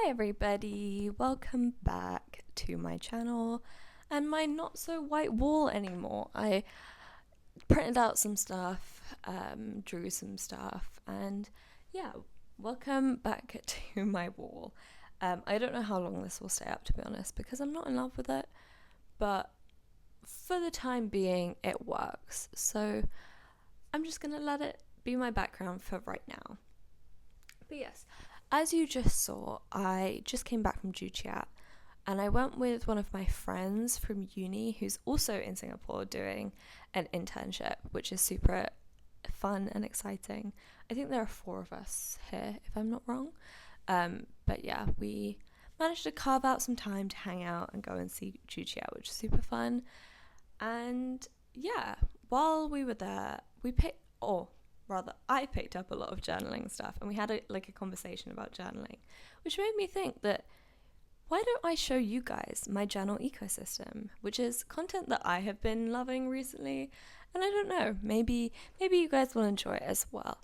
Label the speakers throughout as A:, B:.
A: Hi everybody, welcome back to my channel and my not so white wall anymore. I printed out some stuff, drew some stuff, and yeah, welcome back to my wall. I don't know how long this will stay up, to be honest, because I'm not in love with it, but for the time being it works, so I'm just gonna let it be my background for right now. But yes, as you just saw, I just came back from Chiat and I went with one of my friends from uni who's also in Singapore doing an internship, which is super fun and exciting. I think there are 4 of us here, if I'm not wrong. But yeah, we managed to carve out some time to hang out and go and see Chiat, which is super fun. And yeah, while we were there, I picked up a lot of journaling stuff, and we had a conversation about journaling, which made me think that why don't I show you guys my journal ecosystem, which is content that I have been loving recently, and I don't know, maybe you guys will enjoy it as well.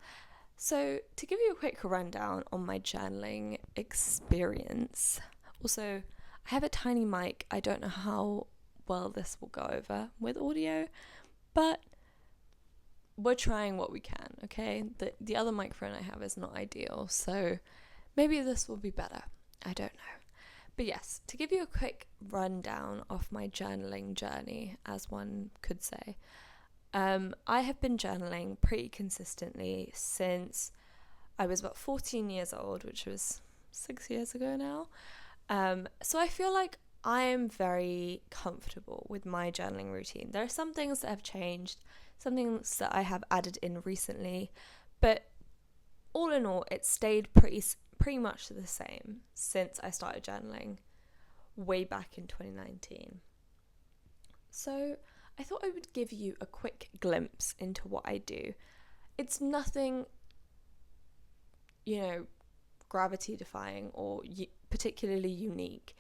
A: So to give you a quick rundown on my journaling experience, also I have a tiny mic. I don't know how well this will go over with audio, but we're trying what we can, okay? The other microphone I have is not ideal, so maybe this will be better. I don't know. But yes, to give you a quick rundown of my journaling journey, as one could say, I have been journaling pretty consistently since I was about 14 years old, which was 6 years ago now. So I feel like I am very comfortable with my journaling routine. There are some things that have changed, some things that I have added in recently, but all in all, it stayed pretty much the same since I started journaling way back in 2019. So I thought I would give you a quick glimpse into what I do. It's nothing, gravity defying or particularly unique,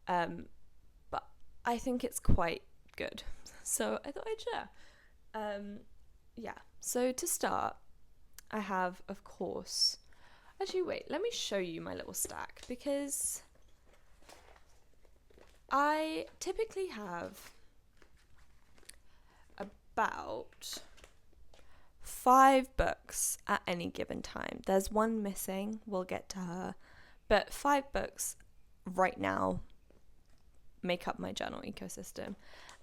A: but I think it's quite good. So I thought I'd share. So to start, I have, of course, actually wait, let me show you my little stack, because I typically have about 5 books at any given time. There's one missing, we'll get to her, but 5 books right now make up my journal ecosystem,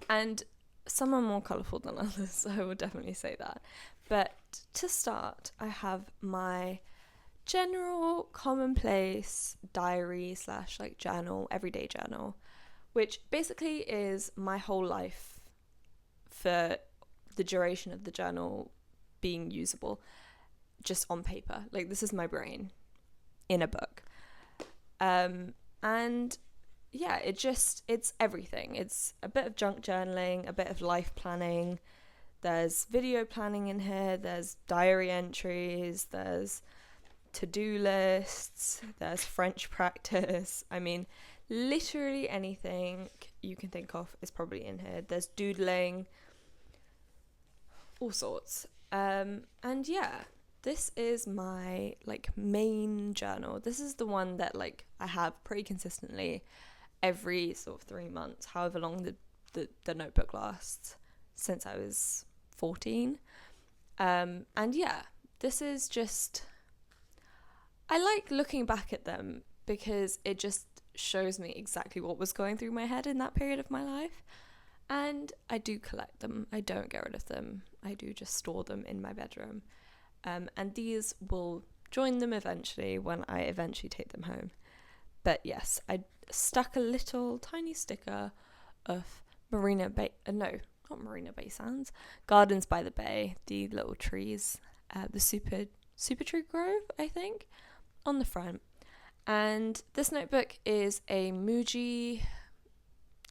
A: and some are more colourful than others, so I will definitely say that. But to start, I have my general commonplace diary / journal, everyday journal, which basically is my whole life for the duration of the journal being usable, just on paper. Like, this is my brain in a book. And yeah, it's everything. It's a bit of junk journaling, a bit of life planning. There's video planning in here. There's diary entries. There's to-do lists. There's French practice. I mean, literally anything you can think of is probably in here. There's doodling, all sorts. And yeah, this is my main journal. This is the one that I have pretty consistently every sort of 3 months, however long the notebook lasts, since I was 14. And yeah, this is just, I like looking back at them because it just shows me exactly what was going through my head in that period of my life. And I do collect them. I don't get rid of them. I do just store them in my bedroom. And these will join them eventually when I eventually take them home. But yes, I stuck a little tiny sticker of Gardens by the Bay, the little trees, the super tree grove, I think, on the front. And this notebook is a Muji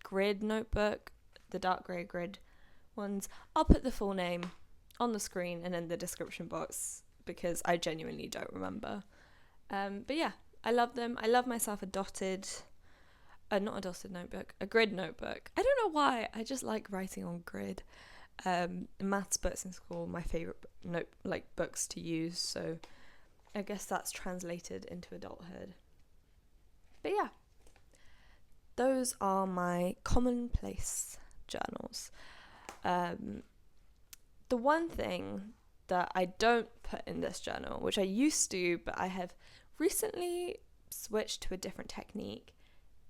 A: grid notebook, the dark grey grid ones. I'll put the full name on the screen and in the description box because I genuinely don't remember. But yeah, I love them. I love myself a not a dotted notebook, a grid notebook. I don't know why, I just like writing on grid. Maths books in school, my favourite books to use, so I guess that's translated into adulthood. But yeah, those are my commonplace journals. The one thing that I don't put in this journal, which I used to, but I have recently switched to a different technique,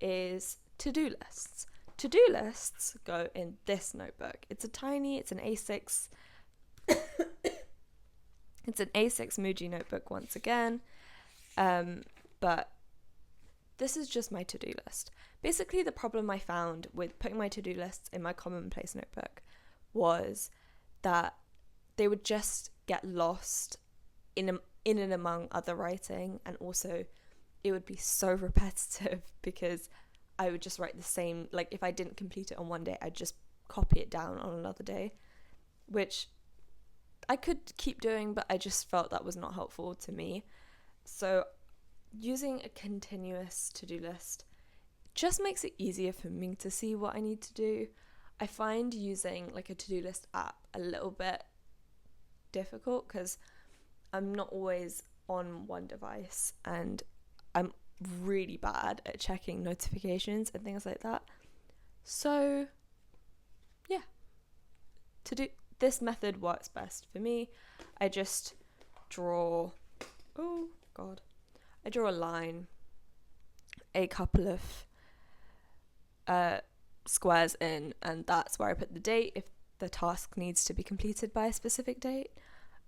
A: is to-do lists. To-do lists go in this notebook. It's an A6 it's an A6 Muji notebook once again, but this is just my to-do list. Basically, the problem I found with putting my to-do lists in my commonplace notebook was that they would just get lost in and among other writing, and also it would be so repetitive because I would just write the same, like if I didn't complete it on one day, I'd just copy it down on another day, which I could keep doing, but I just felt that was not helpful to me. So using a continuous to-do list just makes it easier for me to see what I need to do. I find using like a to-do list app a little bit difficult because I'm not always on one device, and I'm really bad at checking notifications and things like that. So yeah, this method works best for me. I just draw I draw a line, a couple of squares in, and that's where I put the date if the task needs to be completed by a specific date.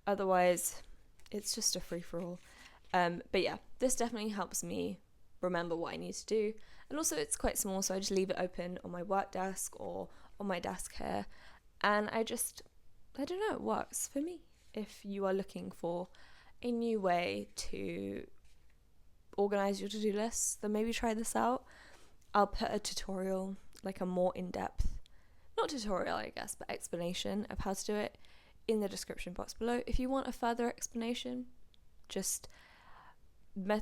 A: Otherwise, it's just a free-for-all. But yeah, this definitely helps me remember what I need to do. And also it's quite small, so I just leave it open on my work desk or on my desk here. And I don't know, it works for me. If you are looking for a new way to organize your to-do lists, then maybe try this out. I'll put a tutorial, like a more in-depth, not tutorial I guess, but explanation of how to do it in the description box below. If you want a further explanation, just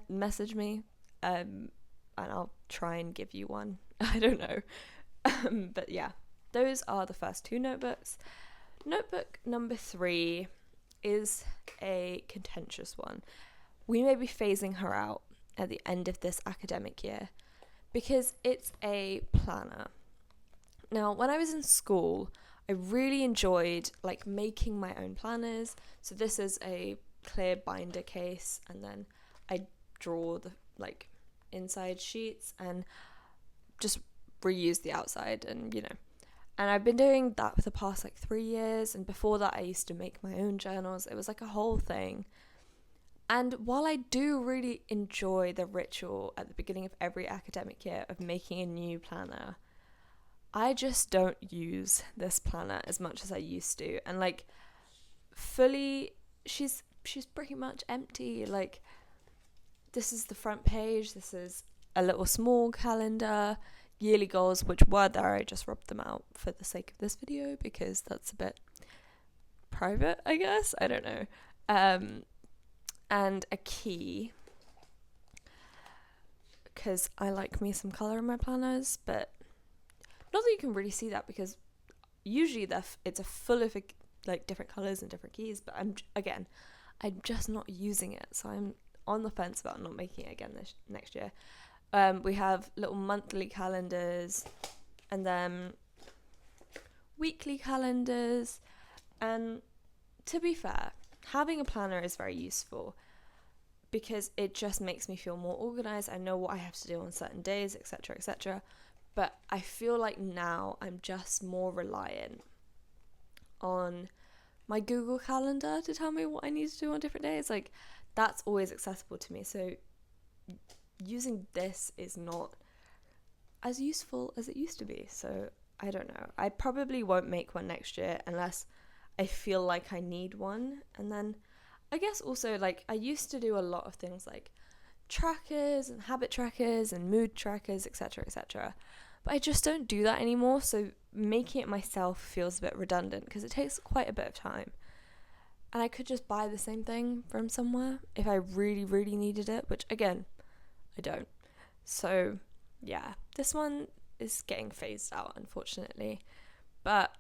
A: message me and I'll try and give you one. I don't know. But yeah, those are the first two notebooks. Notebook number 3 is a contentious one. We may be phasing her out at the end of this academic year because it's a planner. Now, when I was in school, I really enjoyed like making my own planners. So this is a clear binder case, and then I draw the like inside sheets and just reuse the outside, and and I've been doing that for the past like 3 years. And before that I used to make my own journals. It was like a whole thing. And while I do really enjoy the ritual at the beginning of every academic year of making a new planner, I just don't use this planner as much as I used to. And like fully, she's pretty much empty. Like, this is the front page, this is a little small calendar, yearly goals, which were there, I just rubbed them out for the sake of this video because that's a bit private, I guess, I don't know. And a key, because I like me some colour in my planners, but not that you can really see that because usually it's a full of like different colours and different keys, but I'm just not using it, so I'm on the fence about not making it again this next year. We have little monthly calendars and then weekly calendars, and to be fair, having a planner is very useful because it just makes me feel more organised. I know what I have to do on certain days, etc., etc. But I feel like now I'm just more reliant on my Google Calendar to tell me what I need to do on different days. Like, that's always accessible to me. So using this is not as useful as it used to be. So I don't know. I probably won't make one next year unless I feel like I need one. And then I guess also, like, I used to do a lot of things like trackers and habit trackers and mood trackers, etc., etc. But I just don't do that anymore. So making it myself feels a bit redundant because it takes quite a bit of time. And I could just buy the same thing from somewhere if I really, really needed it, which again, I don't. So yeah, this one is getting phased out, unfortunately. But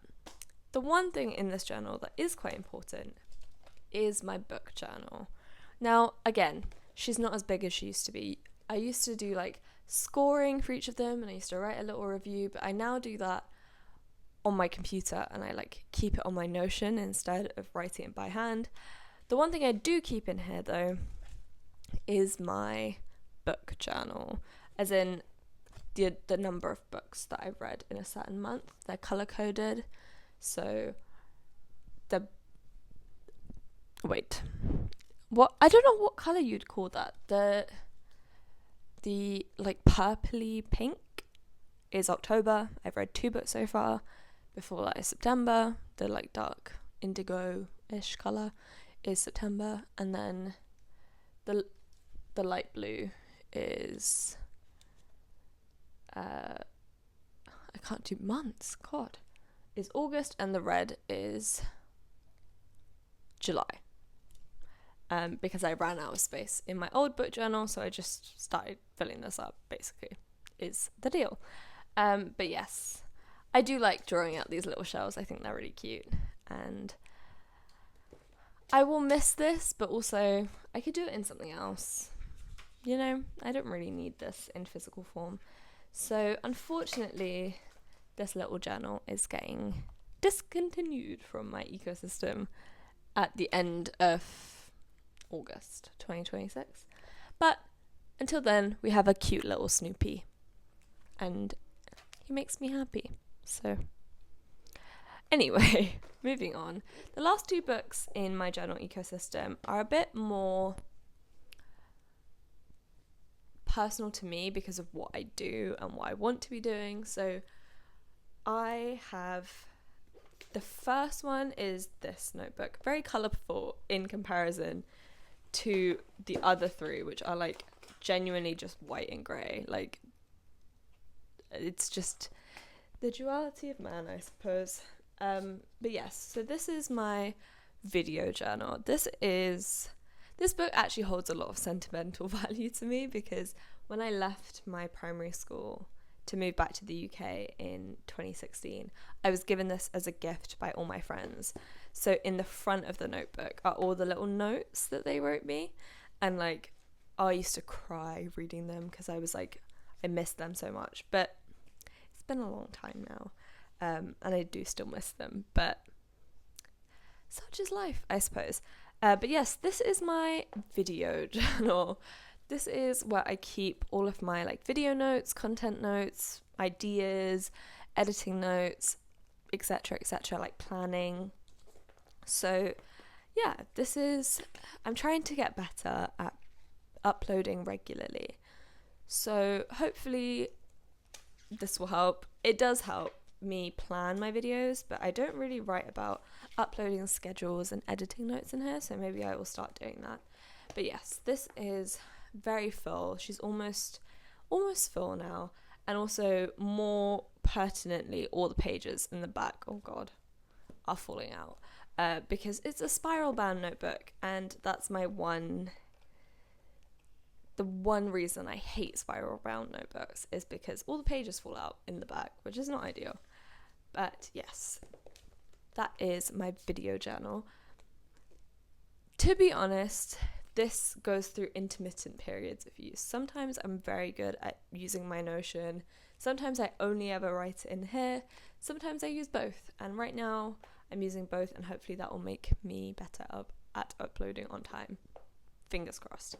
A: the one thing in this journal that is quite important is my book journal. Now, again, she's not as big as she used to be. I used to do like scoring for each of them, and I used to write a little review, but I now do that on my computer, and I like keep it on my Notion instead of writing it by hand. The one thing I do keep in here though is my book journal, as in the number of books that I've read in a certain month. They're color coded, so I don't know what color you'd call that. The like purpley pink is October. I've read 2 books so far. Before that is September. The like dark indigo-ish color is September, and then the light blue is I can't do months, God, is August, and the red is July. Because I ran out of space in my old book journal, so I just started filling this up, basically, is the deal. But yes, I do like drawing out these little shells. I think they're really cute, and I will miss this, but also I could do it in something else. You know, I don't really need this in physical form. So unfortunately, this little journal is getting discontinued from my ecosystem at the end of August 2026. But until then, we have a cute little Snoopy, and he makes me happy. So anyway, moving on. The last 2 books in my journal ecosystem are a bit more personal to me because of what I do and what I want to be doing. So I have, the first one is this notebook, very colourful in comparison to the other 3, which are like genuinely just white and grey. Like, it's just the duality of man, I suppose. But yes, so this is my video journal. This book actually holds a lot of sentimental value to me, because when I left my primary school to move back to the UK in 2016, I was given this as a gift by all my friends. So in the front of the notebook are all the little notes that they wrote me, and like I used to cry reading them because I was like, I missed them so much. But it's been a long time now, and I do still miss them, but such is life, I suppose. But yes, this is my video journal. This is where I keep all of my like video notes, content notes, ideas, editing notes, etc., like planning. So yeah, I'm trying to get better at uploading regularly. So hopefully this will help. It does help me plan my videos, but I don't really write about uploading schedules and editing notes in here, so maybe I will start doing that. But yes, this is very full. She's almost full now, and also more pertinently, all the pages in the back, oh god, are falling out, because it's a spiral bound notebook, and that's the one reason I hate spiral bound notebooks, is because all the pages fall out in the back, which is not ideal. But yes, that is my video journal. To be honest, this goes through intermittent periods of use. Sometimes I'm very good at using my Notion. Sometimes I only ever write it in here. Sometimes I use both. And right now I'm using both, and hopefully that will make me better at uploading on time. Fingers crossed.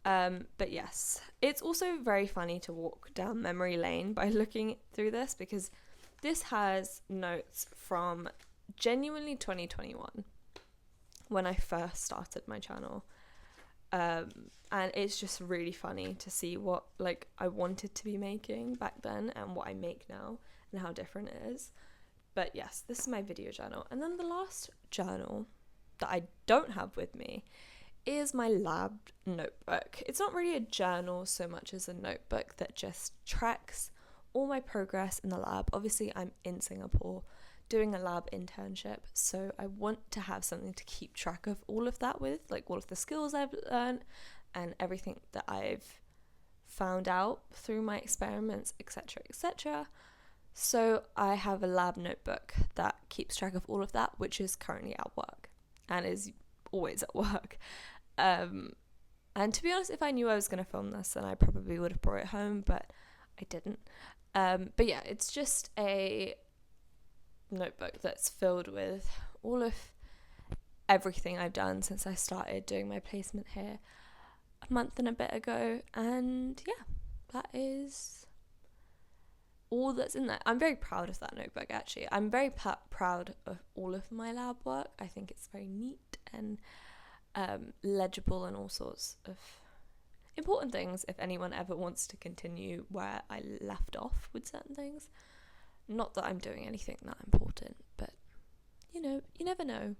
A: But yes, it's also very funny to walk down memory lane by looking through this, because this has notes from genuinely 2021, when I first started my channel. And it's just really funny to see what like I wanted to be making back then and what I make now and how different it is. But yes, this is my video journal. And then the last journal that I don't have with me is my lab notebook. It's not really a journal so much as a notebook that just tracks all my progress in the lab. Obviously, I'm in Singapore doing a lab internship, so I want to have something to keep track of all of that with, like all of the skills I've learned and everything that I've found out through my experiments, etc., etc. So I have a lab notebook that keeps track of all of that, which is currently at work and is always at work. And And to be honest, if I knew I was going to film this, then I probably would have brought it home, but I didn't. But yeah, it's just a notebook that's filled with all of everything I've done since I started doing my placement here a month and a bit ago. And yeah, that is all that's in there. I'm very proud of that notebook, actually. I'm very proud of all of my lab work. I think it's very neat and legible and all sorts of important things if anyone ever wants to continue where I left off with certain things. Not that I'm doing anything that important, but you know, you never know.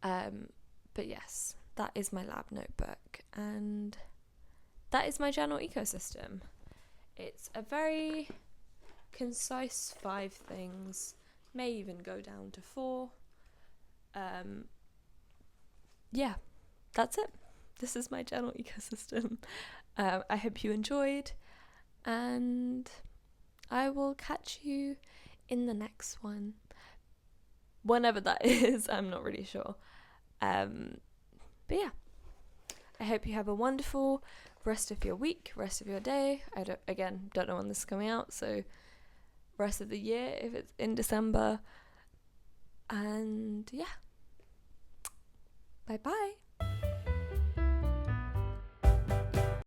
A: But yes, that is my lab notebook, and that is my journal ecosystem. It's a very concise 5 things, may even go down to 4. Yeah, that's it. This is my journal ecosystem. I hope you enjoyed, and I will catch you in the next one. Whenever that is, I'm not really sure. But yeah, I hope you have a wonderful rest of your week, rest of your day. I don't know when this is coming out, so rest of the year if it's in December. And yeah, bye bye.